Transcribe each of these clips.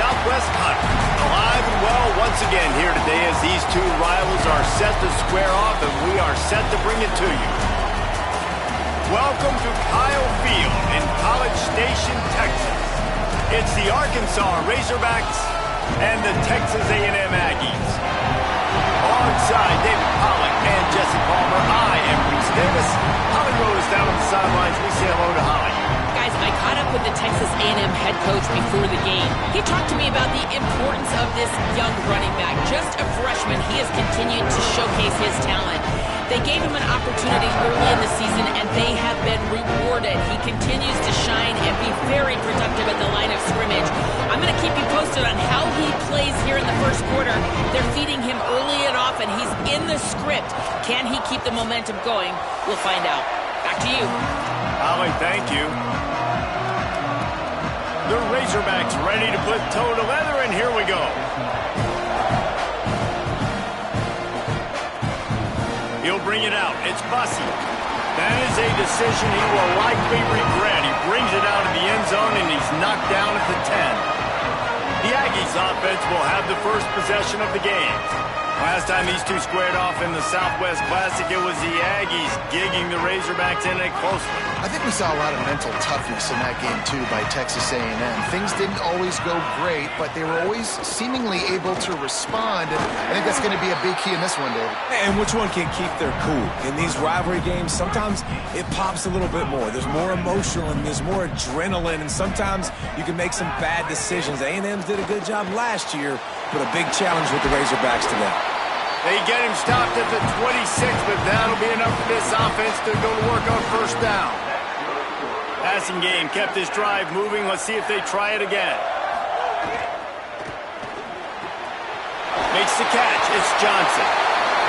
Southwest Conference. Alive and well once again here today as these two rivals are set to square off, and we are set to bring it to you. Welcome to Kyle Field in College Station, Texas. It's the Arkansas Razorbacks and the Texas A&M Aggies. Alongside David Pollack and Jesse Palmer, I am Reese Davis. Holly Rose down on the sidelines. We say hello to Holly. Guys, I caught up with the Texas A&M head coach before the game. He talked to me about the importance of this young running back. Just a freshman, he has continued to showcase his talent. They gave him an opportunity early in the season, and they have been rewarded. He continues to shine and be very productive at the line of scrimmage. I'm going to keep you posted on how he plays here in the first quarter. They're feeding him early and often. He's in the script. Can he keep the momentum going? We'll find out. Back to you. Holly, thank you. The Razorbacks ready to put toe to leather, and here we go. He'll bring it out. It's Bussey. That is a decision he will likely regret. He brings it out of the end zone, and he's knocked down at the 10. The Aggies offense will have the first possession of the game. Last time these two squared off in the Southwest Classic, it was the Aggies gigging the Razorbacks in it closely. I think we saw a lot of mental toughness in that game, too, by Texas A&M. Things didn't always go great, but they were always seemingly able to respond, and I think that's going to be a big key in this one, David. And which one can keep their cool? In these rivalry games, sometimes it pops a little bit more. There's more emotion, and there's more adrenaline, and sometimes you can make some bad decisions. A&M's did a good job last year, but a big challenge with the Razorbacks today. They get him stopped at the 26, but that'll be enough for this offense to go to work on first down. Passing game kept this drive moving. Let's see if they try it again. Makes the catch. It's Johnson.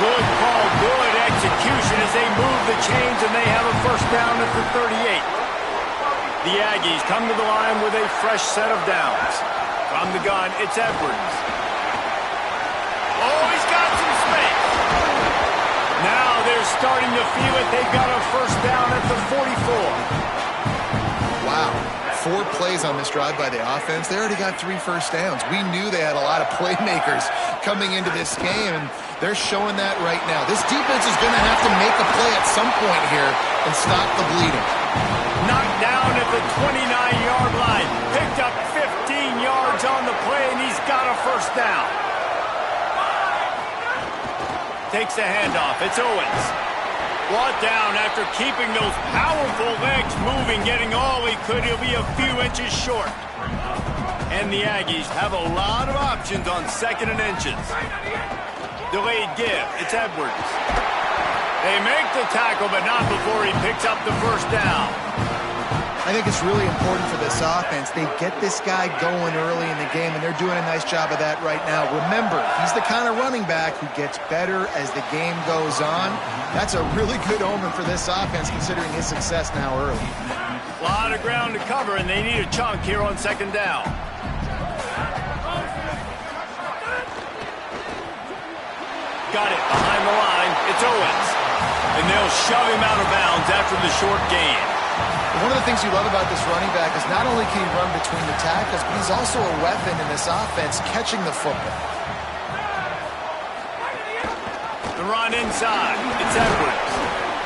Good call, good execution as they move the chains, and they have a first down at the 38. The Aggies come to the line with a fresh set of downs. From the gun, it's Edwards. Oh, he's got some space. Now they're starting to feel it. They've got a first down at the 44. Wow. 4 plays on this drive by the offense. They already got 3 first downs. We knew they had a lot of playmakers coming into this game, and they're showing that right now. This defense is going to have to make a play at some point here and stop the bleeding. Knocked down at the 29-yard line. Picked up 15 yards on the play, and he's got a first down. Takes the handoff. It's Owens. Brought down after keeping those powerful legs moving, getting all he could. He'll be a few inches short. And the Aggies have a lot of options on second and inches. Delayed give. It's Edwards. They make the tackle, but not before he picks up the first down. I think it's really important for this offense. They get this guy going early in the game, and they're doing a nice job of that right now. Remember, he's the kind of running back who gets better as the game goes on. That's a really good omen for this offense, considering his success now early. A lot of ground to cover, and they need a chunk here on second down. Got it behind the line. It's Owens. And they'll shove him out of bounds after the short gain. One of the things you love about this running back is not only can he run between the tackles, but he's also a weapon in this offense, catching the football. The run inside. It's Edwards.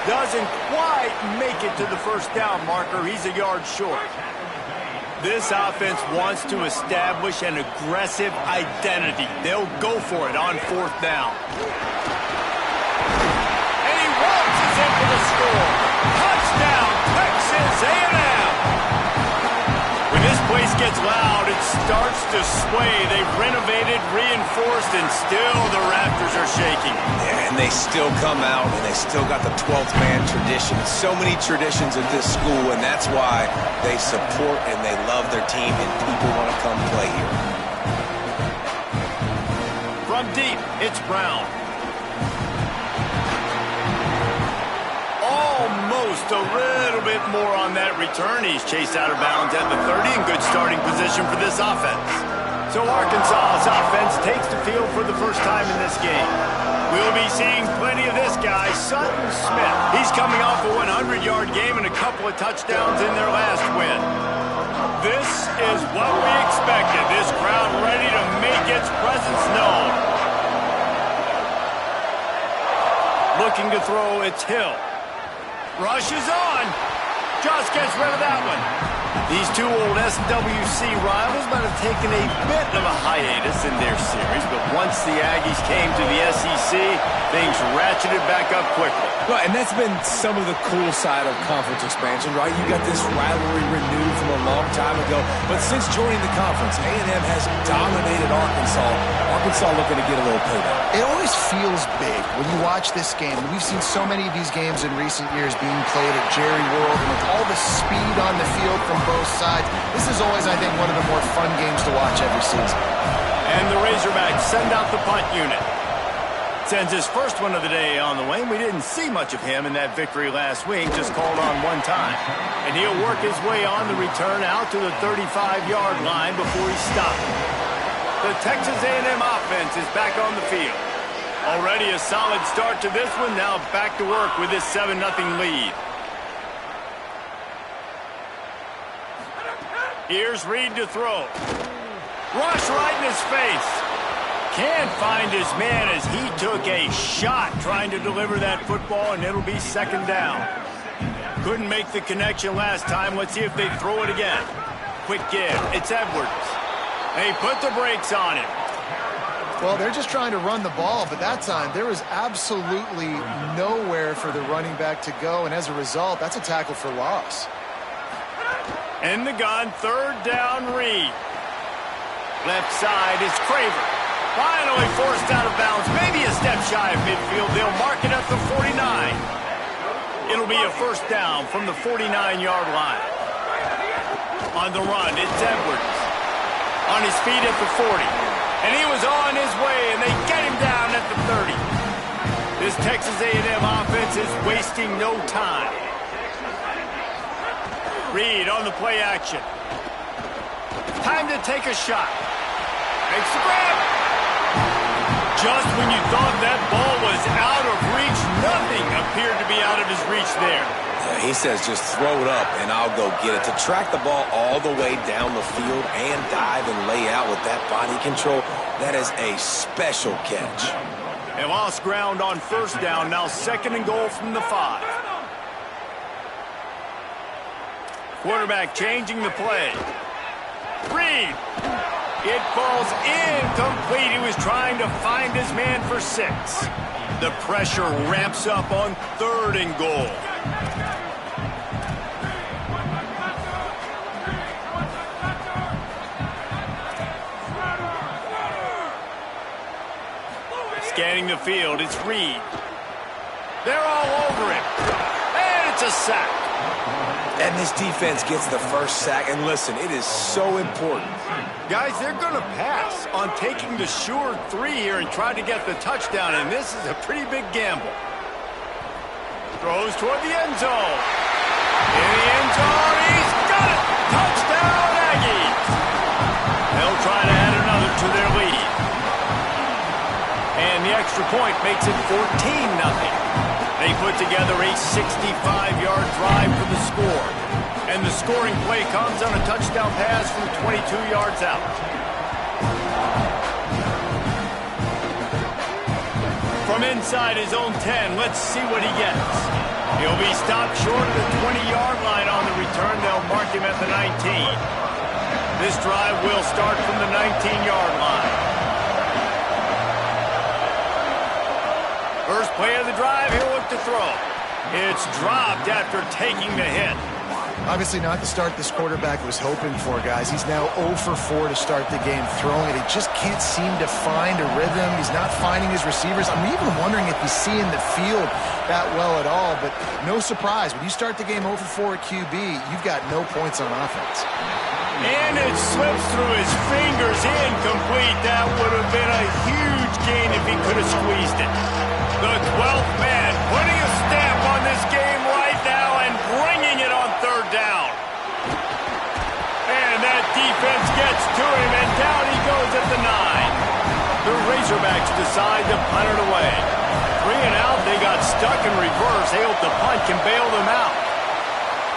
Doesn't quite make it to the first down marker. He's a yard short. This offense wants to establish an aggressive identity. They'll go for it on fourth down. And he waltzes in for the score. Touchdown, Texas A&M. When this place gets loud, it starts to sway. They've renovated, reinforced, and still the rafters are shaking. Yeah, and they still come out, and they still got the 12th man tradition. So many traditions at this school, and that's why they support and they love their team, and people want to come play here. From deep, it's Brown. Almost a little bit more on that return. He's chased out of bounds at the 30 in good starting position for this offense. So Arkansas's offense takes the field for the first time in this game. We'll be seeing plenty of this guy, Sutton Smith. He's coming off a 100-yard game and a couple of touchdowns in their last win. this is what we expected. This crowd ready to make its presence known. Looking to throw, it's Hill. Rushes on. Just gets rid of that one. These two old SWC rivals might have taken a bit of a hiatus in their series, but once the Aggies came to the SEC, things ratcheted back up quickly. Well, and that's been some of the cool side of conference expansion, right? You got this rivalry renewed from a long time ago, but since joining the conference, A&M has dominated Arkansas. Arkansas looking to get a little payback. It always feels big when you watch this game. We've seen so many of these games in recent years being played at Jerry World, and with all the speed on the field from both sides, this is always, I think, one of the more fun games to watch every season. And the Razorbacks send out the punt unit. Sends his first one of the day on the way. We didn't see much of him in that victory last week, just called on one time. And he'll work his way on the return out to the 35-yard line before he's stopped. The Texas A&M offense is back on the field. Already a solid start to this one, now back to work with this 7-0 lead. Here's Reed to throw. Rush right in his face. Can't find his man as he took a shot trying to deliver that football, and it'll be second down. Couldn't make the connection last time. Let's see if they throw it again. Quick give. It's Edwards. They put the brakes on him. Well, they're just trying to run the ball, but that time there was absolutely nowhere for the running back to go, and as a result, that's a tackle for loss. In the gun, third down, Reed. Left side is Craver. Finally forced out of bounds, maybe a step shy of midfield. They'll mark it at the 49. It'll be a first down from the 49-yard line. On the run, it's Edwards. On his feet at the 40. And he was on his way, and they get him down at the 30. This Texas A&M offense is wasting no time. Reed on the play action. Time to take a shot. Makes the grab. Just when you thought that ball was out of reach, nothing appeared to be out of his reach there. Yeah, he says just throw it up and I'll go get it. To track the ball all the way down the field and dive and lay out with that body control, that is a special catch. They lost ground on first down, now second and goal from the 5. Quarterback changing the play. Reed. It falls incomplete. He was trying to find his man for 6. The pressure ramps up on third and goal. Scanning the field, it's Reed. They're all over him. And it's a sack. And this defense gets the first sack. And listen, it is so important. Guys, they're going to pass on taking the sure 3 here and try to get the touchdown, and this is a pretty big gamble. Throws toward the end zone. In the end zone, he's got it! Touchdown, Aggies! They'll try to add another to their lead. And the extra point makes it 14-0. They put together a 65-yard drive for the score. And the scoring play comes on a touchdown pass from 22 yards out. From inside his own 10, let's see what he gets. He'll be stopped short of the 20-yard line on the return. They'll mark him at the 19. This drive will start from the 19-yard line. First play of the drive, he'll look to throw. It's dropped after taking the hit. Obviously not the start this quarterback was hoping for, guys. He's now 0 for 4 to start the game throwing it. He just can't seem to find a rhythm. He's not finding his receivers. I'm even wondering if he's seeing the field that well at all, but no surprise. When you start the game 0 for 4 at QB, you've got no points on offense. And it slips through his fingers, incomplete. That would have been a huge gain if he could have squeezed it. The 12th man putting a stamp on this game right now and bringing it on third down. And that defense gets to him, and down he goes at the 9. The Razorbacks decide to punt it away. 3 and out, they got stuck in reverse. They hope the punt can bail them out.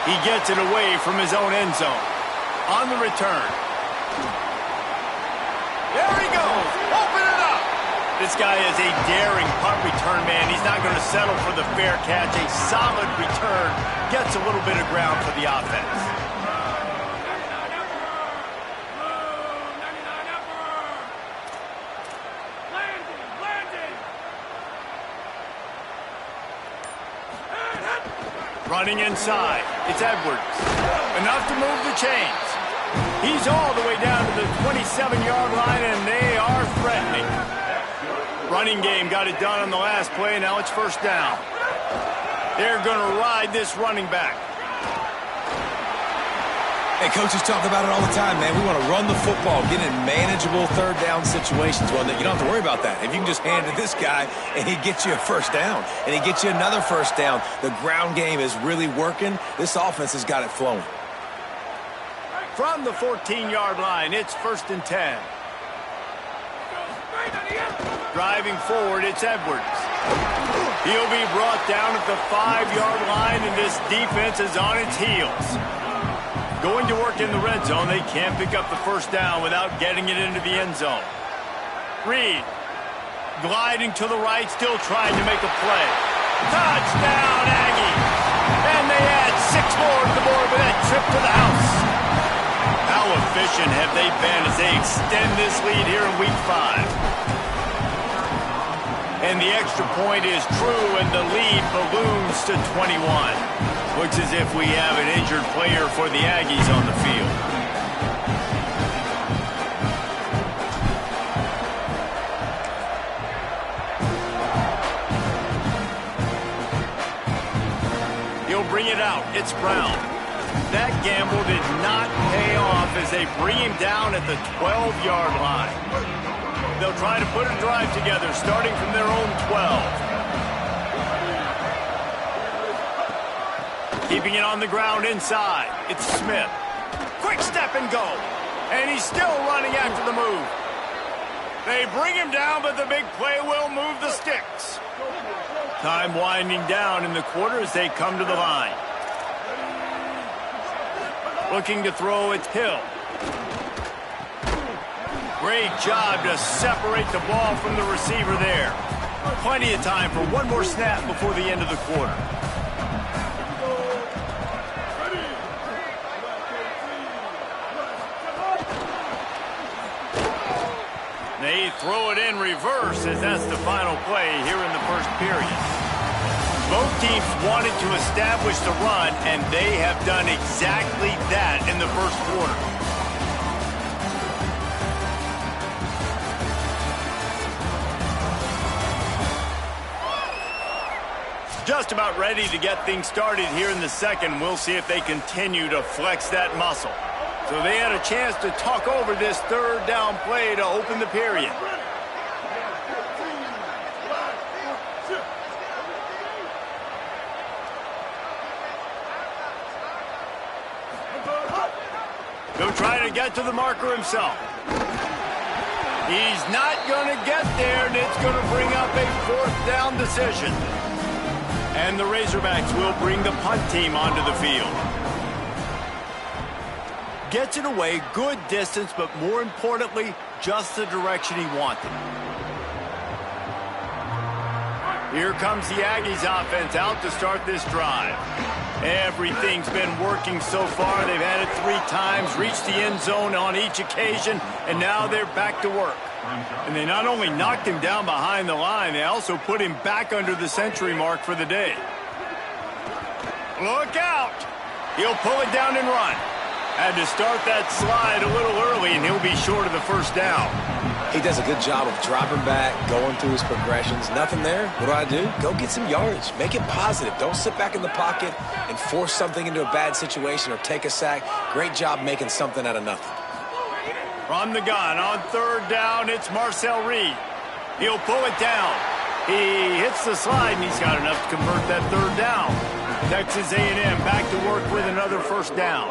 He gets it away from his own end zone. On the return. There he goes. Open it up. This guy is a daring punt return man. He's not going to settle for the fair catch. A solid return gets a little bit of ground for the offense. Running inside. It's Edwards. Enough to move the chains. He's all the way down to the 27-yard line, and they are threatening. Running game got it done on the last play. Now it's first down. They're going to ride this running back. Hey, coaches talk about it all the time, man. We want to run the football, get in manageable third down situations. Well, you don't have to worry about that. If you can just hand it to this guy and he gets you a first down and he gets you another first down, the ground game is really working. This offense has got it flowing. From the 14-yard line, it's 1st and 10. Driving forward, it's Edwards. He'll be brought down at the 5-yard line, and this defense is on its heels. Going to work in the red zone, they can't pick up the first down without getting it into the end zone. Reed, gliding to the right, still trying to make a play. Touchdown, Aggies! And they add 6 more to the board with that trip to the house. How efficient have they been as they extend this lead here in Week 5? And the extra point is true, and the lead balloons to 21. Looks as if we have an injured player for the Aggies on the field. He'll bring it out. It's Brown. That gamble did not pay off as they bring him down at the 12-yard line. They'll try to put a drive together, starting from their own 12. Keeping it on the ground inside. It's Smith. Quick step and go. And he's still running after the move. They bring him down, but the big play will move the sticks. Time winding down in the quarter as they come to the line. Looking to throw, it's Hill. Great job to separate the ball from the receiver there. Plenty of time for one more snap before the end of the quarter. They throw it in reverse as that's the final play here in the first period. Both teams wanted to establish the run, and they have done exactly that in the first quarter. Just about ready to get things started here in the second. We'll see if they continue to flex that muscle. So they had a chance to talk over this third down play to open the period. He'll try to get to the marker himself. He's not going to get there, and it's going to bring up a 4th down decision. And the Razorbacks will bring the punt team onto the field. Gets it away, good distance, but more importantly, just the direction he wanted. Here comes the Aggies offense out to start this drive. Everything's been working so far. They've had it 3 times, reached the end zone on each occasion, and now they're back to work. And they not only knocked him down behind the line, they also put him back under the century mark for the day. Look out! He'll pull it down and run. Had to start that slide a little early, and he'll be short of the first down. He does a good job of dropping back, going through his progressions. Nothing there. What do? Go get some yardage. Make it positive. Don't sit back in the pocket and force something into a bad situation or take a sack. Great job making something out of nothing. From the gun on third down, it's Marcel Reed. He'll pull it down. He hits the slide, and he's got enough to convert that third down. Texas A&M back to work with another first down.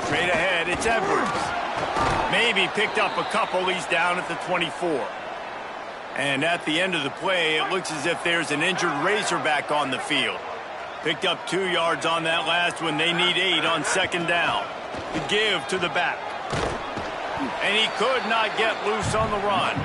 Straight ahead, it's Edwards. Maybe picked up a couple. He's down at the 24. And at the end of the play, it looks as if there's an injured Razorback on the field. Picked up 2 yards on that last one. They need 8 on second down. The give to the back. And he could not get loose on the run.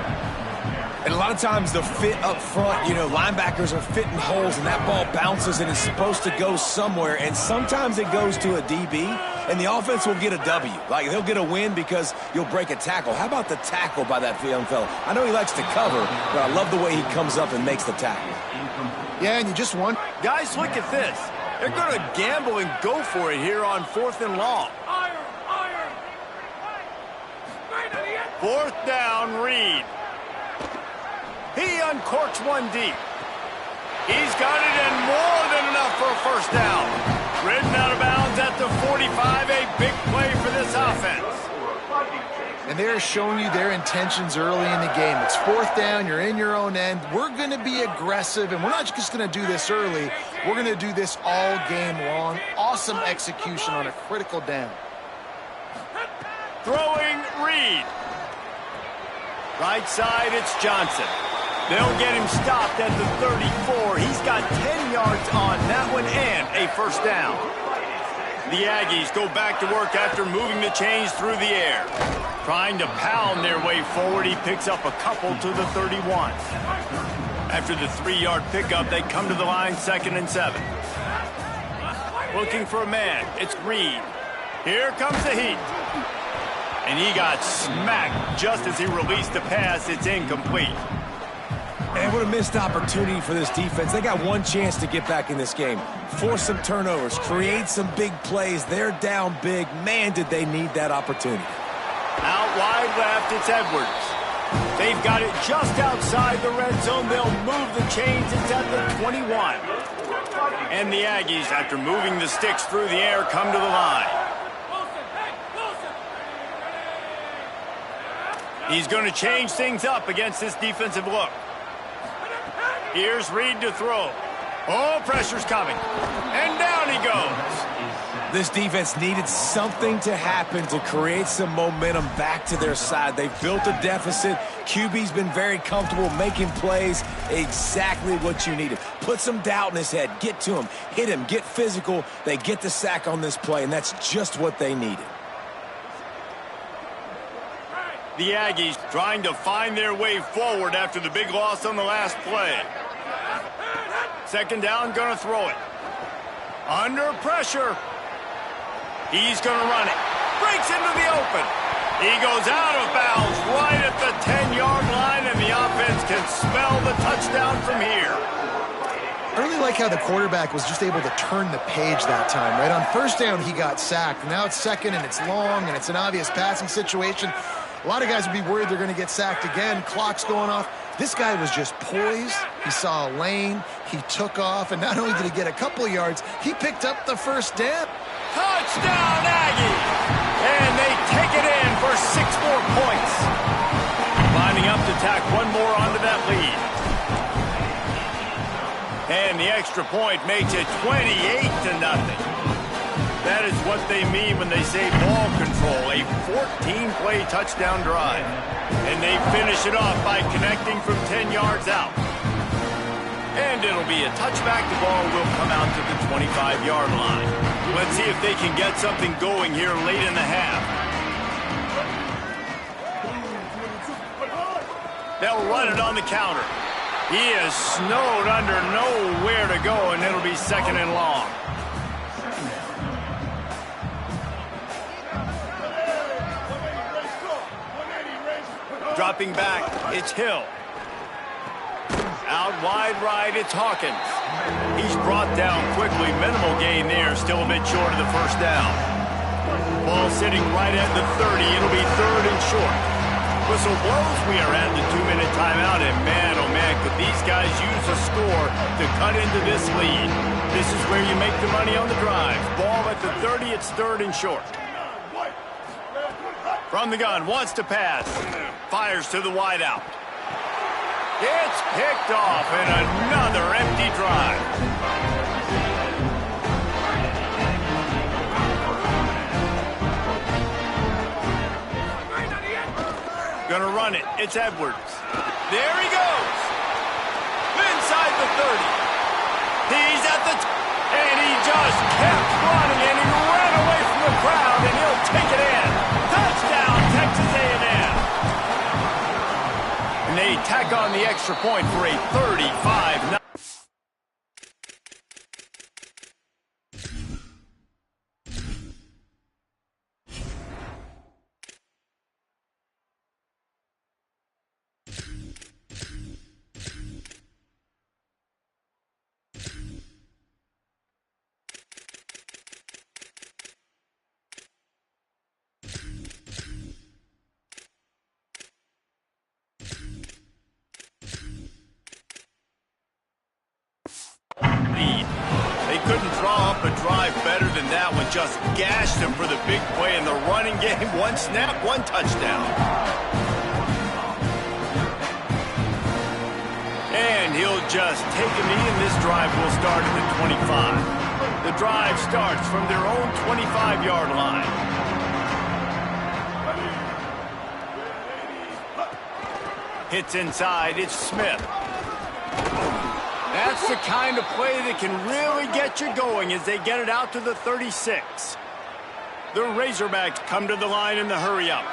And a lot of times the fit up front, you know, linebackers are fitting holes and that ball bounces and it's supposed to go somewhere. And sometimes it goes to a DB and the offense will get a W. Like, they'll get a win because you'll break a tackle. How about the tackle by that young fella? I know he likes to cover, but I love the way he comes up and makes the tackle. Yeah, and you just won. Guys, look at this. They're going to gamble and go for it here on 4th and long. 4th down, Reed. He uncorks one deep. He's got it and more than enough for a first down. Ridden out of bounds at the 45, a big play for this offense. And they're showing you their intentions early in the game. It's 4th down, you're in your own end. We're going to be aggressive, and we're not just going to do this early. We're going to do this all game long. Awesome execution on a critical down. Throwing Reed. Right side, it's Johnson. They'll get him stopped at the 34. He's got 10 yards on that one and a first down. The Aggies go back to work after moving the chains through the air. Trying to pound their way forward, he picks up a couple to the 31. After the 3-yard pickup, they come to the line 2nd and 7. Looking for a man, it's Reed. Here comes the heat. And he got smacked just as he released the pass. It's incomplete. And what a missed opportunity for this defense. They got one chance to get back in this game. Force some turnovers, create some big plays. They're down big. Man, did they need that opportunity. Out wide left, it's Edwards. They've got it just outside the red zone. They'll move the chains. It's at the 21. And the Aggies, after moving the sticks through the air, come to the line. He's going to change things up against this defensive look. Here's Reed to throw. Oh, pressure's coming. And down he goes. This defense needed something to happen to create some momentum back to their side. They've built a deficit. QB's been very comfortable making plays. Exactly what you needed. Put some doubt in his head. Get to him. Hit him. Get physical. They get the sack on this play, and that's just what they needed. The Aggies trying to find their way forward after the big loss on the last play. 2nd down, gonna throw it. Under pressure. He's gonna run it. Breaks into the open. He goes out of bounds right at the 10-yard line, and the offense can smell the touchdown from here. I really like how the quarterback was just able to turn the page that time, right? On 1st down, he got sacked. Now it's 2nd, and it's long, and it's an obvious passing situation. A lot of guys would be worried they're going to get sacked again. Clock's going off. This guy was just poised. He saw a lane. He took off. And not only did he get a couple of yards, he picked up the first down. Touchdown, Aggies! And they take it in for 6 more points. Lining up to tack one more onto that lead. And the extra point makes it 28-0. That is what they mean when they say ball control, a 14-play touchdown drive. And they finish it off by connecting from 10 yards out. And it'll be a touchback. The ball will come out to the 25-yard line. Let's see if they can get something going here late in the half. They'll run it on the counter. He is snowed under, nowhere to go, and it'll be 2nd and long. Dropping back, it's Hill. Out wide right, it's Hawkins. He's brought down quickly. Minimal gain there, still a bit short of the first down. Ball sitting right at the 30. It'll be 3rd and short. Whistle blows. We are at the 2-minute timeout, and man, oh man, could these guys use a score to cut into this lead. This is where you make the money on the drive. Ball at the 30, it's 3rd and short. From the gun, wants to pass. Fires to the wideout. It's picked off, and another empty drive. Gonna run it. It's Edwards. There he goes. Inside the 30. He's at the... and just kept running, and he ran away from the crowd, and he'll take it in. Touchdown, Texas A&M. And they tack on the extra point for a 35-9. Couldn't draw up a drive better than that one. Just gashed him for the big play in the running game. One snap, one touchdown. And he'll just take a knee, and this drive will start at the 25. The drive starts from their own 25-yard line. Hits inside, it's Smith. That's the kind of play that can really get you going as they get it out to the 36. The Razorbacks come to the line in the hurry-up.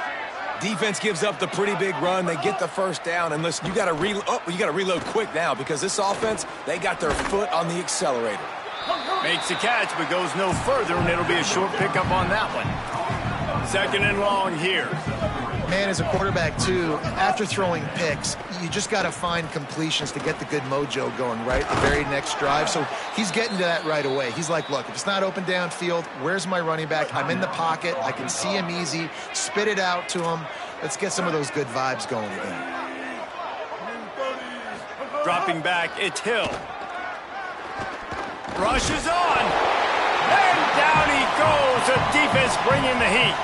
Defense gives up the pretty big run. They get the first down. And listen, you got to reload quick now because this offense, they got their foot on the accelerator. Makes the catch, but goes no further, and it'll be a short pickup on that one. 2nd and long here. Man, as a quarterback, too, after throwing picks, you just got to find completions to get the good mojo going, right? The very next drive. So he's getting to that right away. He's like, look, if it's not open downfield, where's my running back? I'm in the pocket. I can see him easy. Spit it out to him. Let's get some of those good vibes going again. Dropping back, it's Hill. Rush is on. And down he goes. The defense bringing the heat.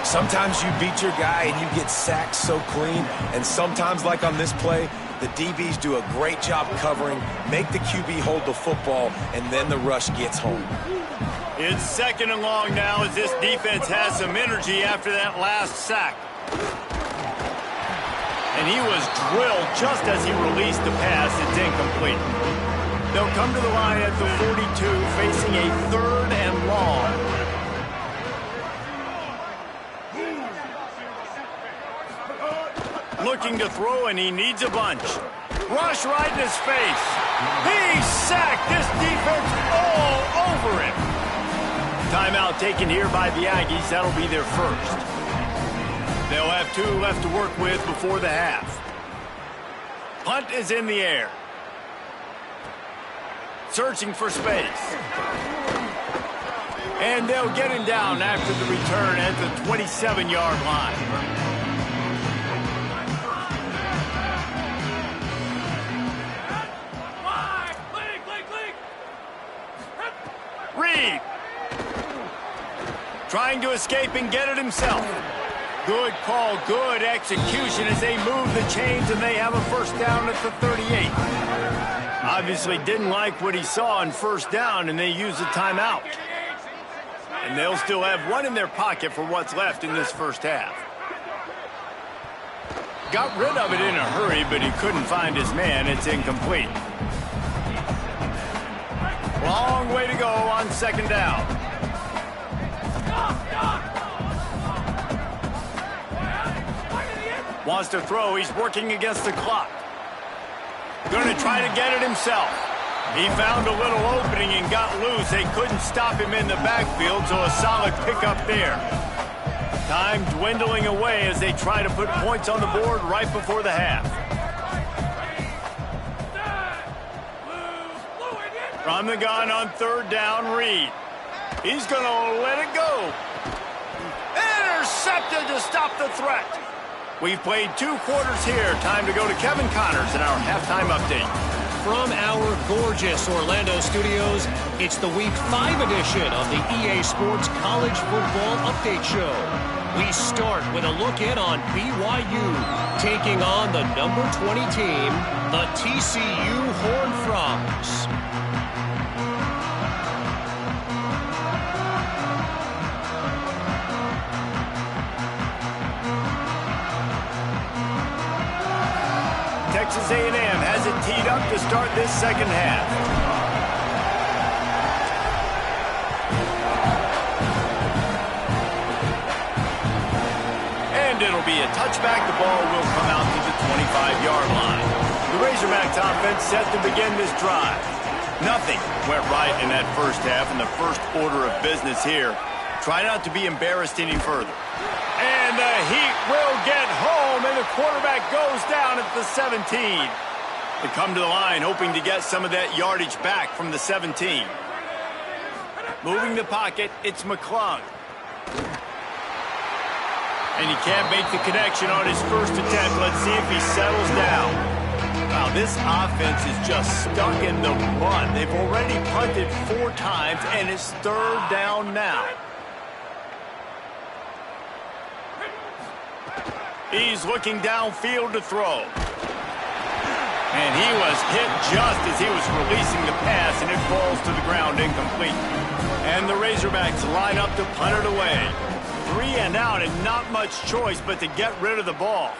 Sometimes you beat your guy and you get sacked so clean, and sometimes, like on this play, the DBs do a great job covering, make the QB hold the football, and then the rush gets home. It's 2nd and long now as this defense has some energy after that last sack. And he was drilled just as he released the pass. It's incomplete. They'll come to the line at the 42, facing a 3rd and long. Looking to throw, and he needs a bunch. Rush right in his face. He sacked. This defense all over him. Timeout taken here by the Aggies. That'll be their first. They'll have 2 left to work with before the half. Punt is in the air. Searching for space. And they'll get him down after the return at the 27-yard line. Reed trying to escape and get it himself. Good call, good execution as they move the chains, and they have a first down at the 38. Obviously didn't like what he saw on first down, and they use a timeout. And they'll still have one in their pocket for what's left in this first half. Got rid of it in a hurry, but he couldn't find his man. It's incomplete. Long way to go on 2nd down. Wants to throw. He's working against the clock. Going to try to get it himself. He found a little opening and got loose. They couldn't stop him in the backfield, so a solid pickup there. Time dwindling away as they try to put points on the board right before the half. From the gun on 3rd down, Reed. He's going to let it go. Intercepted to stop the threat. We've played 2 quarters here. Time to go to Kevin Connors in our halftime update. From our gorgeous Orlando studios, it's the Week 5 edition of the EA Sports College Football Update Show. We start with a look in on BYU, taking on the number 20 team, the TCU Horned Frogs. Texas A&M has it teed up to start this second half. be a touchback. The ball will come out to the 25-yard line. The Razorbacks offense set to begin this drive. Nothing went right in that first half, and the first order of business here. Try not to be embarrassed any further. And the Heat will get home, and the quarterback goes down at the 17. They come to the line hoping to get some of that yardage back from the 17. Moving the pocket, it's McClung. And he can't make the connection on his first attempt. Let's see if he settles down. Wow, this offense is just stuck in the mud. They've already punted 4 times, and it's 3rd down now. He's looking downfield to throw. And he was hit just as he was releasing the pass, and it falls to the ground incomplete. And the Razorbacks line up to punt it away. 3 and out, and not much choice but to get rid of the ball.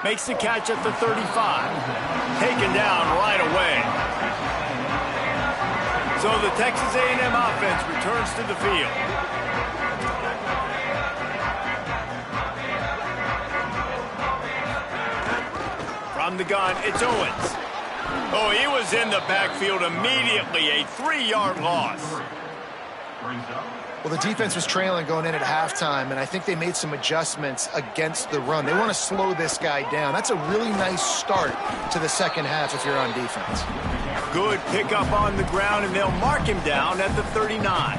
Makes the catch at the 35. Taken down right away. So the Texas A&M offense returns to the field. From the gun, it's Owens. Oh, he was in the backfield immediately. A 3-yard loss. Well, the defense was trailing going in at halftime, and I think they made some adjustments against the run. They want to slow this guy down. That's a really nice start to the second half if you're on defense. Good pickup on the ground, and they'll mark him down at the 39.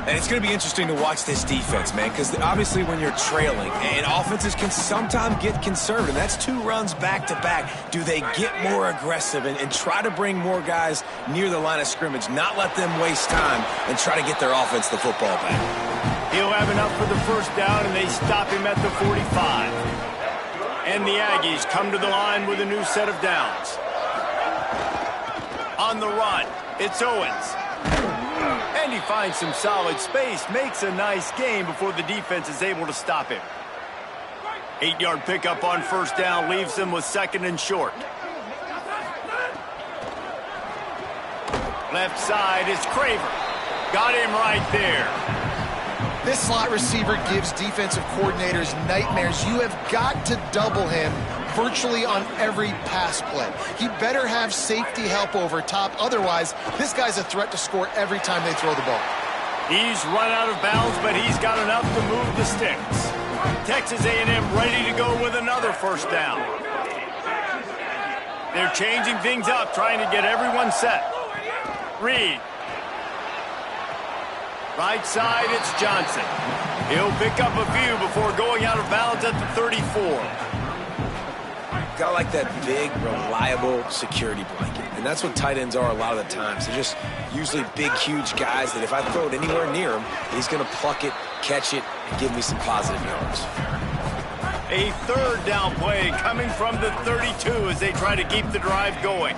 And it's going to be interesting to watch this defense, man, because obviously when you're trailing, and offenses can sometimes get conservative. That's 2 runs back-to-back. Do they get more aggressive and try to bring more guys near the line of scrimmage, not let them waste time, and try to get their offense the football back? He'll have enough for the first down, and they stop him at the 45. And the Aggies come to the line with a new set of downs. On the run, it's Owens. And he finds some solid space, makes a nice gain before the defense is able to stop him. 8-yard pickup on first down leaves them with 2nd and short. Left side is Craver. Got him right there. This slot receiver gives defensive coordinators nightmares. You have got to double him virtually on every pass play. He better have safety help over top. Otherwise, this guy's a threat to score every time they throw the ball. He's run out of bounds, but he's got enough to move the sticks. Texas A&M ready to go with another first down. They're changing things up, trying to get everyone set. Reed. Right side, it's Johnson. He'll pick up a few before going out of bounds at the 34. Got like that big, reliable security blanket. And that's what tight ends are a lot of the times. They're just usually big, huge guys that if I throw it anywhere near him, he's going to pluck it, catch it, and give me some positive yards. A 3rd down play coming from the 32 as they try to keep the drive going.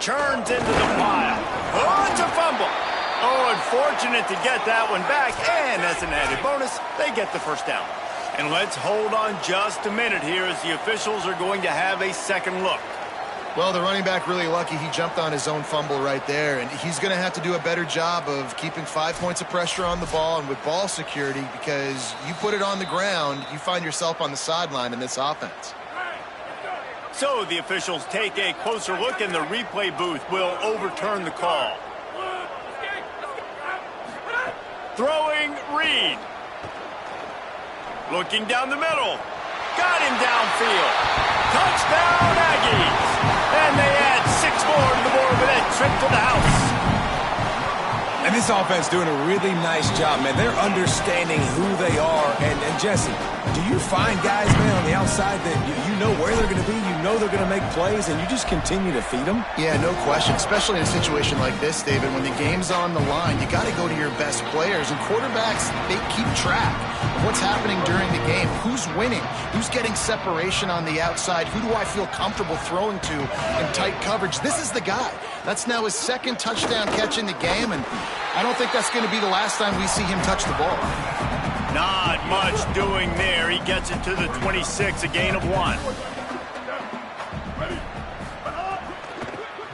Churns into the pile. Oh, it's a fumble. Oh, unfortunate to get that one back. And as an added bonus, they get the first down. And let's hold on just a minute here as the officials are going to have a second look. Well, the running back really lucky. He jumped on his own fumble right there, and he's going to have to do a better job of keeping 5 points of pressure on the ball and with ball security, because you put it on the ground, you find yourself on the sideline in this offense. So the officials take a closer look, and the replay booth will overturn the call. Throwing Reed. Looking down the middle. Got him downfield. Touchdown, Aggies. And they add 6 more to the board with that trip to the house. And this offense doing a really nice job, man. They're understanding who they are. And Jesse, do you find guys, man, on the outside that you know where they're going to be, you know they're going to make plays, and you just continue to feed them? Yeah, no question, especially in a situation like this, David. When the game's on the line, you got to go to your best players. And quarterbacks, they keep track of what's happening during the game. Who's winning? Who's getting separation on the outside? Who do I feel comfortable throwing to in tight coverage? This is the guy. That's now his 2nd touchdown catch in the game, and I don't think that's going to be the last time we see him touch the ball. Not much doing there. He gets it to the 26, a gain of 1.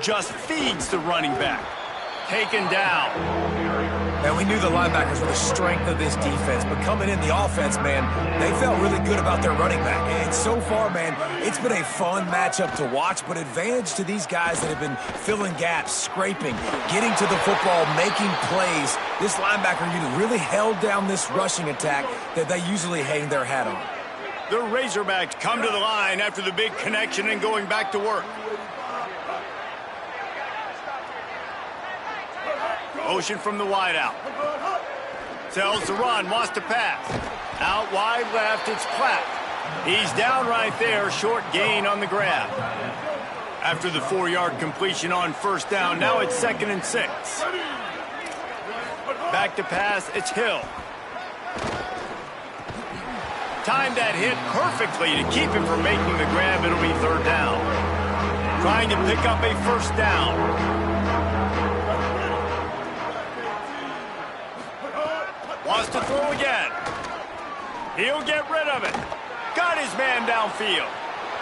Just feeds the running back. Taken down. And we knew the linebackers were the strength of this defense, but coming in the offense, man, they felt really good about their running back. And so far, man, it's been a fun matchup to watch, but advantage to these guys that have been filling gaps, scraping, getting to the football, making plays. This linebacker unit really held down this rushing attack that they usually hang their hat on. The Razorbacks come to the line after the big connection and going back to work. Motion from the wideout. Tells the run, wants to pass. Out wide left, it's Platt. He's down right there, short gain on the grab. After the 4-yard completion on first down, now it's 2nd and 6. Back to pass, it's Hill. Timed that hit perfectly to keep him from making the grab. It'll be 3rd down. Trying to pick up a first down. Wants to throw again. He'll get rid of it. Got his man downfield.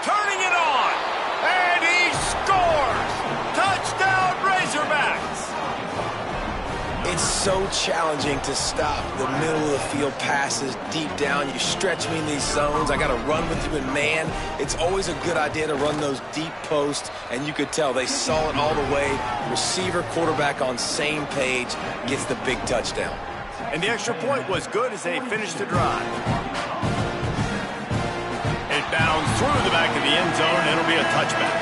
Turning it on. And he scores! Touchdown, Razorbacks! It's so challenging to stop the middle of the field passes deep down. You stretch me in these zones. I got to run with you in man. It's always a good idea to run those deep posts, and you could tell they saw it all the way. Receiver, quarterback on same page, gets the big touchdown. And the extra point was good as they finished the drive. It bounds through the back of the end zone, and it'll be a touchback.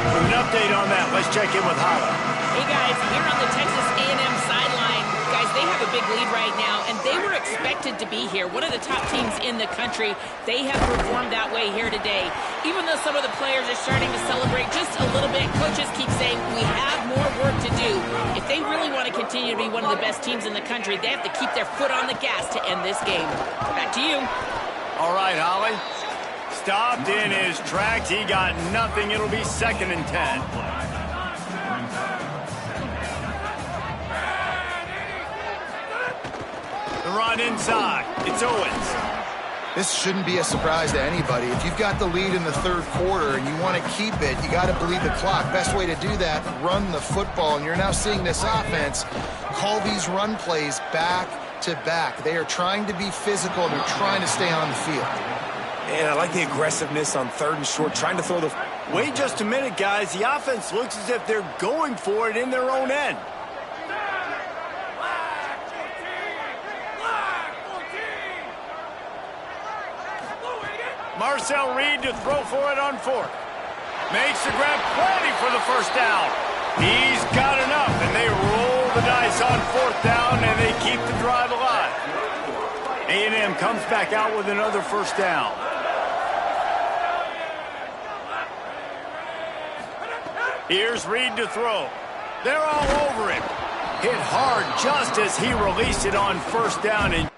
With an update on that, let's check in with Hala. Hey guys, here on the Texas A&M sideline, guys, they have a big lead right now, and they were expected to be here. One of the top teams in the country. They have performed that way here today. Even though some of the players are starting to celebrate just a little bit, coaches keep saying we have more work to do. If they really want to continue to be one of the best teams in the country, they have to keep their foot on the gas to end this game. Back to you. All right, Holly. Stopped in his tracks. He got nothing. It'll be 2nd and 10. The run inside. It's Owens. This shouldn't be a surprise to anybody. If you've got the lead in the 3rd quarter and you want to keep it, you got to bleed the clock. Best way to do that, run the football. And you're now seeing this offense call these run plays back to back. They are trying to be physical, and they're trying to stay on the field. And I like the aggressiveness on 3rd and short, trying to throw the... Wait just a minute, guys. The offense looks as if they're going for it in their own end. Marcel Reed to throw for it on 4th. Makes the grab, plenty for the first down. He's got enough, and they roll the dice on 4th down, and they keep the drive alive. A&M comes back out with another first down. Here's Reed to throw. They're all over him. Hit hard just as he released it on first down. And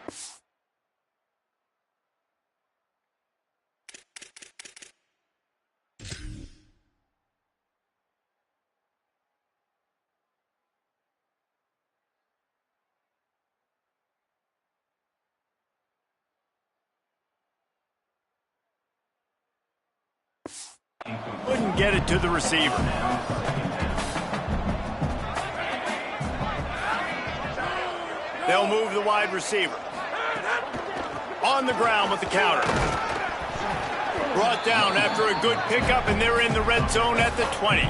couldn't get it to the receiver. They'll move the wide receiver. On the ground with the counter. Brought down after a good pickup, and they're in the red zone at the 20.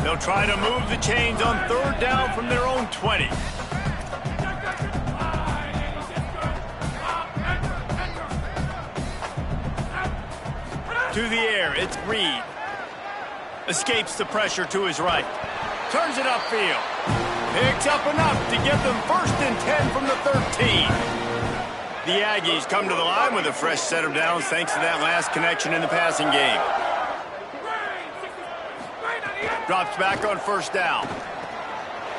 They'll try to move the chains on 3rd down from their own 20. To the air, it's Reed. Escapes the pressure to his right. Turns it upfield. Picks up enough to get them 1st and 10 from the 13. The Aggies come to the line with a fresh set of downs thanks to that last connection in the passing game. Drops back on 1st down.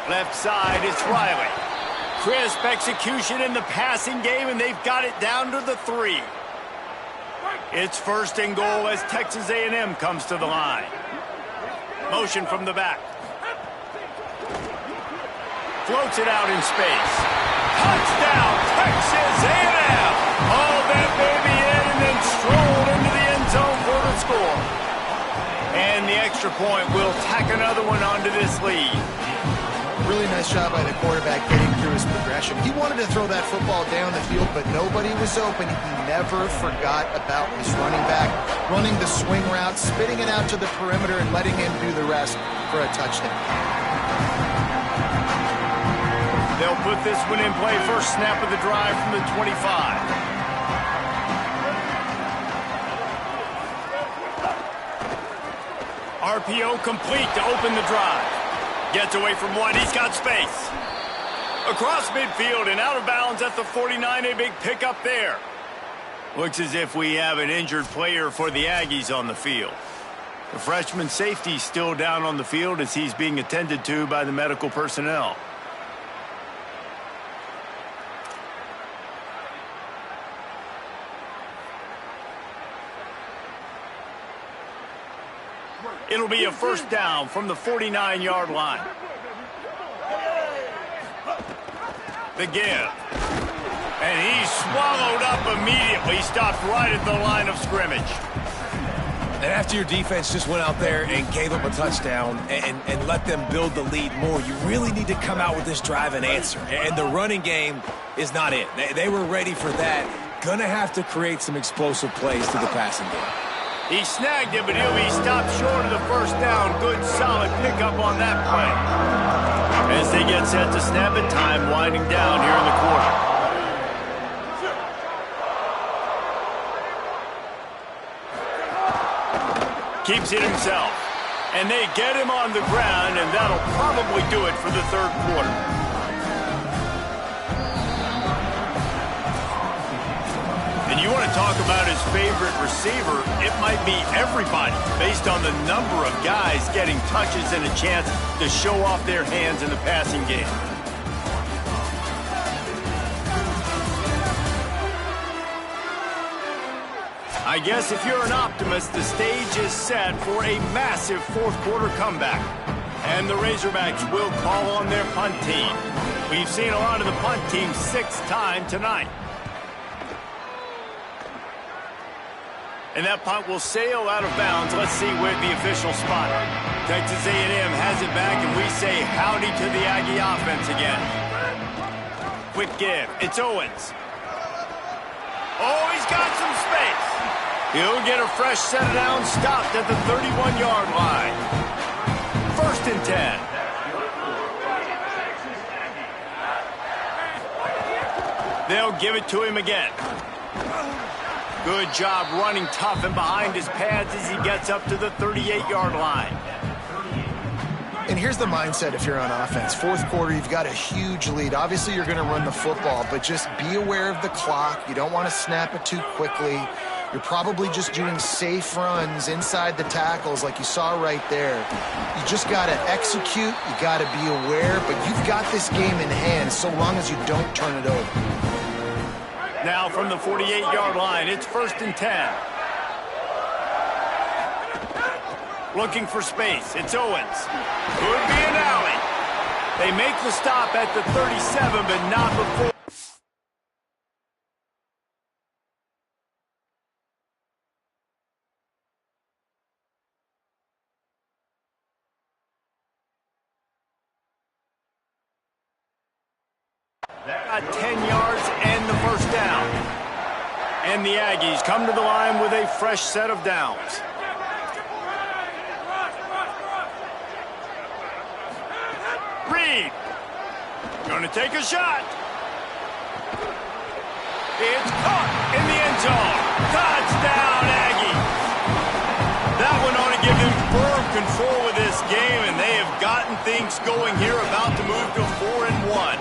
Left side, it's Riley. Crisp execution in the passing game, and they've got it down to the 3. It's 1st and goal as Texas A&M comes to the line. Motion from the back. Floats it out in space. Touchdown, Texas A&M! Hauled that baby in and then strolled into the end zone for the score. And the extra point will tack another one onto this lead. Really nice job by the quarterback getting through his progression. He wanted to throw that football down the field, but nobody was open. He never forgot about his running back, running the swing route, spitting it out to the perimeter, and letting him do the rest for a touchdown. They'll put this one in play. First snap of the drive from the 25. RPO complete to open the drive. Gets away from one. He's got space. Across midfield and out of bounds at the 49. A big pickup there. Looks as if we have an injured player for the Aggies on the field. The freshman safety still down on the field as he's being attended to by the medical personnel. It'll be a first down from the 49-yard line. The give. And he's swallowed up immediately. Stopped right at the line of scrimmage. And after your defense just went out there and gave them a touchdown and let them build the lead more, you really need to come out with this drive and answer. And the running game is not it. They were ready for that. Gonna have to create some explosive plays to the passing game. He snagged it, but he'll be stopped short of the first down. Good, solid pickup on that play. As they get set to snap it, time winding down here in the quarter. Keeps it himself. And they get him on the ground, and that'll probably do it for the third quarter. And you want to talk about his favorite receiver, it might be everybody based on the number of guys getting touches and a chance to show off their hands in the passing game. I guess if you're an optimist, the stage is set for a massive fourth quarter comeback. And the Razorbacks will call on their punt team. We've seen a lot of the punt team 6 times tonight. And that punt will sail out of bounds. Let's see where the official spot. Texas A&M has it back, and we say howdy to the Aggie offense again. Quick give. It's Owens. Oh, he's got some space. He'll get a fresh set of downs stopped at the 31-yard line. First and 10. They'll give it to him again. Good job running tough and behind his pads as he gets up to the 38-yard line. And here's the mindset if you're on offense. Fourth quarter, you've got a huge lead. Obviously, you're going to run the football, but just be aware of the clock. You don't want to snap it too quickly. You're probably just doing safe runs inside the tackles like you saw right there. You just got to execute. You got to be aware, but you've got this game in hand so long as you don't turn it over. Now from the 48-yard line, it's first and 10. Looking for space. It's Owens. Could be an alley. They make the stop at the 37, but not before. That got 10 yards and the first down. And the Aggies come to the line with a fresh set of downs. Reed. Going to take a shot. It's caught in the end zone. Touchdown, Aggies. That one ought to give them firm control of this game, and they have gotten things going here, about to move to 4-1.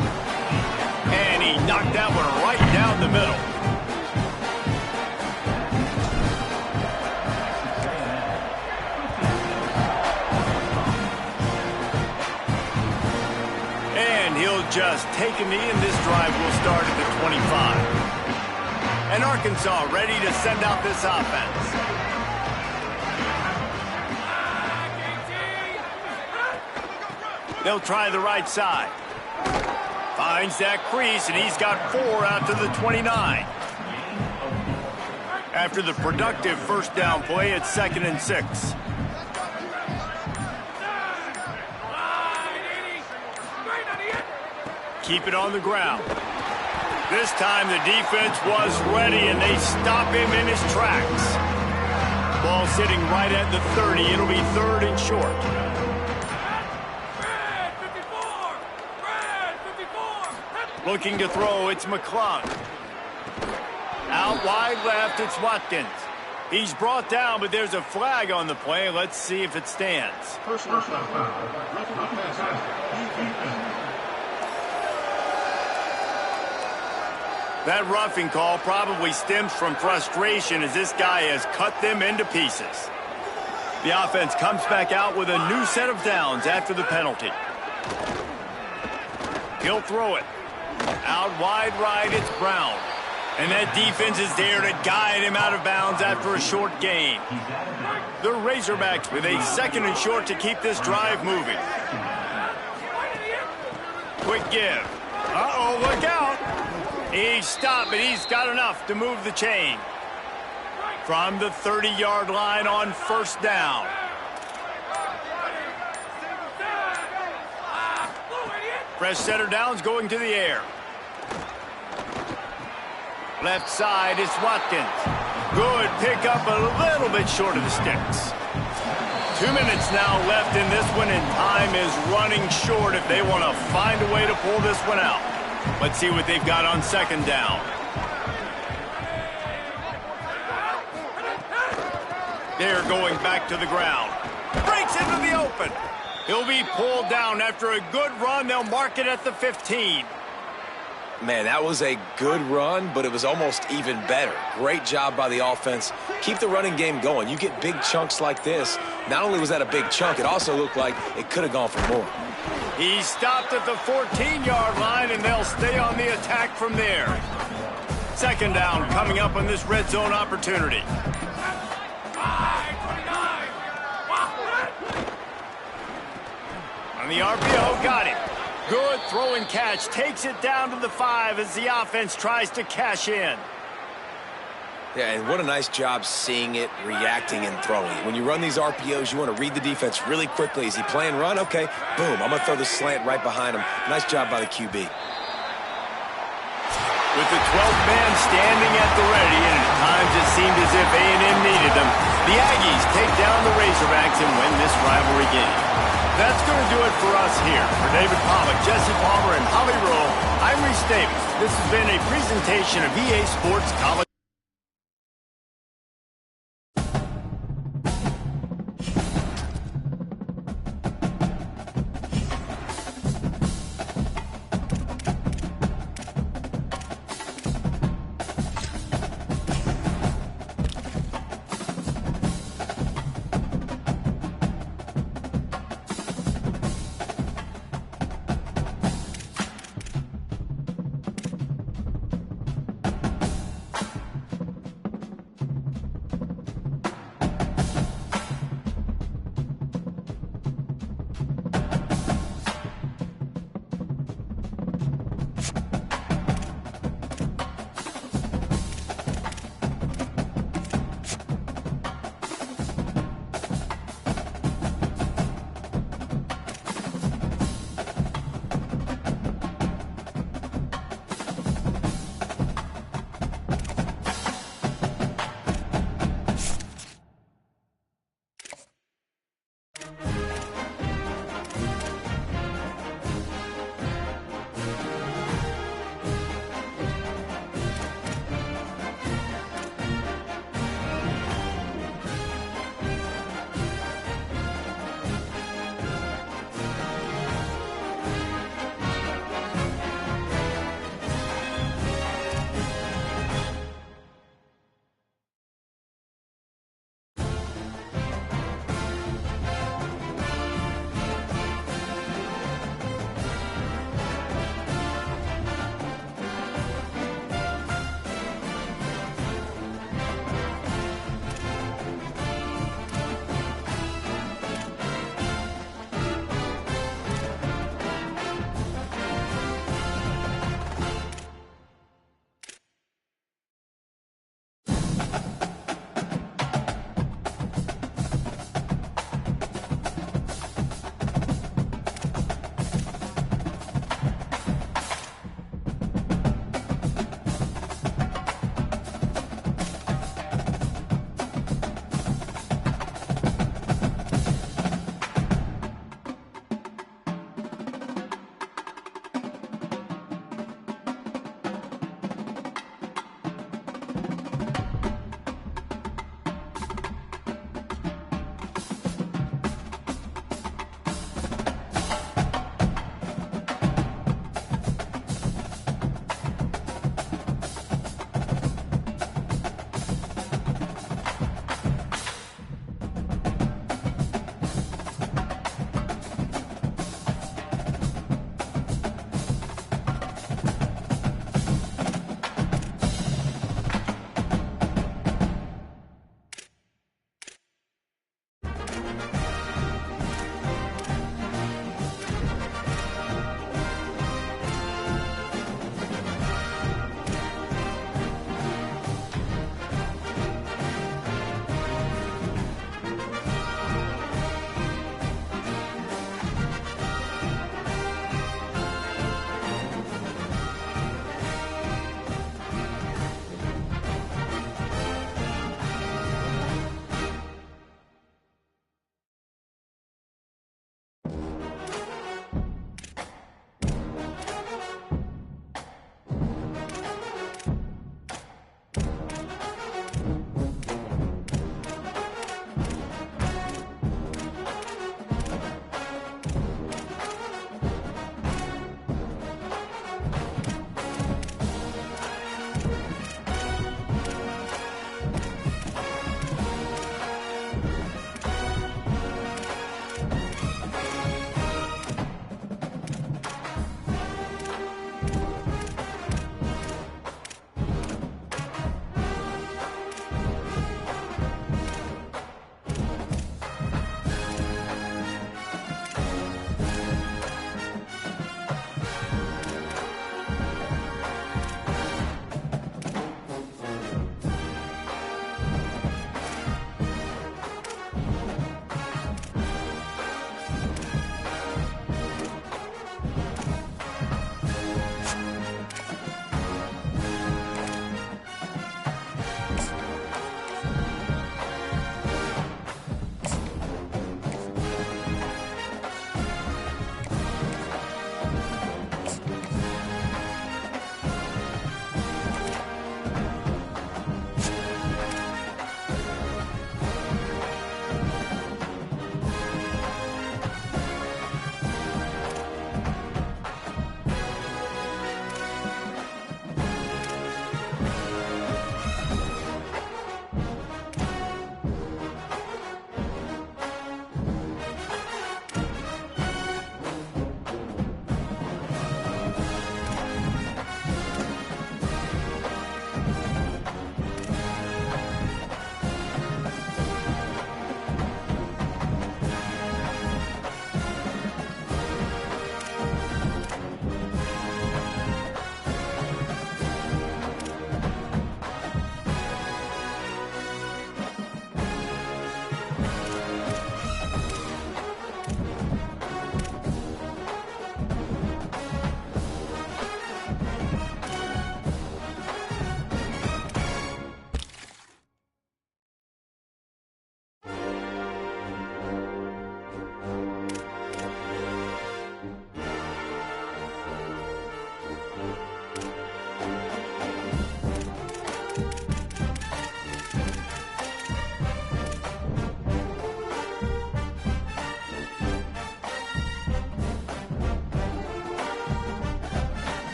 And he knocked that one right down the middle. And he'll just take a knee, and this drive will start at the 25. And Arkansas ready to send out this offense. They'll try the right side. Finds that crease, and he's got 4 out to the 29. After the productive first down play, it's 2nd and 6. keep it on the ground. This time the defense was ready, and they stop him in his tracks. Ball sitting right at the 30. It'll be 3rd and short. Looking to throw, it's McClung. Out wide left, it's Watkins. He's brought down, but there's a flag on the play. Let's see if it stands. That roughing call probably stems from frustration as this guy has cut them into pieces. The offense comes back out with a new set of downs after the penalty. He'll throw it. Out wide right, it's Brown. And that defense is there to guide him out of bounds after a short gain. The Razorbacks with a 2nd and short to keep this drive moving. Quick give. Uh-oh, look out. He stopped, but he's got enough to move the chain. From the 30-yard line on 1st down. Fresh center downs going to the air. Left side, it's Watkins. Good pickup, a little bit short of the sticks. 2 minutes now left in this one, and time is running short if they want to find a way to pull this one out. Let's see what they've got on 2nd down. They're going back to the ground. Breaks into the open. He'll be pulled down after a good run. They'll mark it at the 15. Man, that was a good run, but it was almost even better. Great job by the offense. Keep the running game going. You get big chunks like this. Not only was that a big chunk, it also looked like it could have gone for more. He stopped at the 14-yard line, and they'll stay on the attack from there. 2nd down coming up on this red zone opportunity. On the RPO, got him. Good throw and catch. Takes it down to the 5 as the offense tries to cash in. Yeah, and what a nice job seeing it, reacting, and throwing. When you run these RPOs, you want to read the defense really quickly. Is he playing run? Okay, boom. I'm going to throw the slant right behind him. Nice job by the QB. With the 12th man standing at the ready, and at times it seemed as if A&M needed them, the Aggies take down the Razorbacks and win this rivalry game. That's going to do it for us here. For David Pollock, Jesse Palmer, and Holly Rowe, I'm Reese Davis. This has been a presentation of EA Sports College.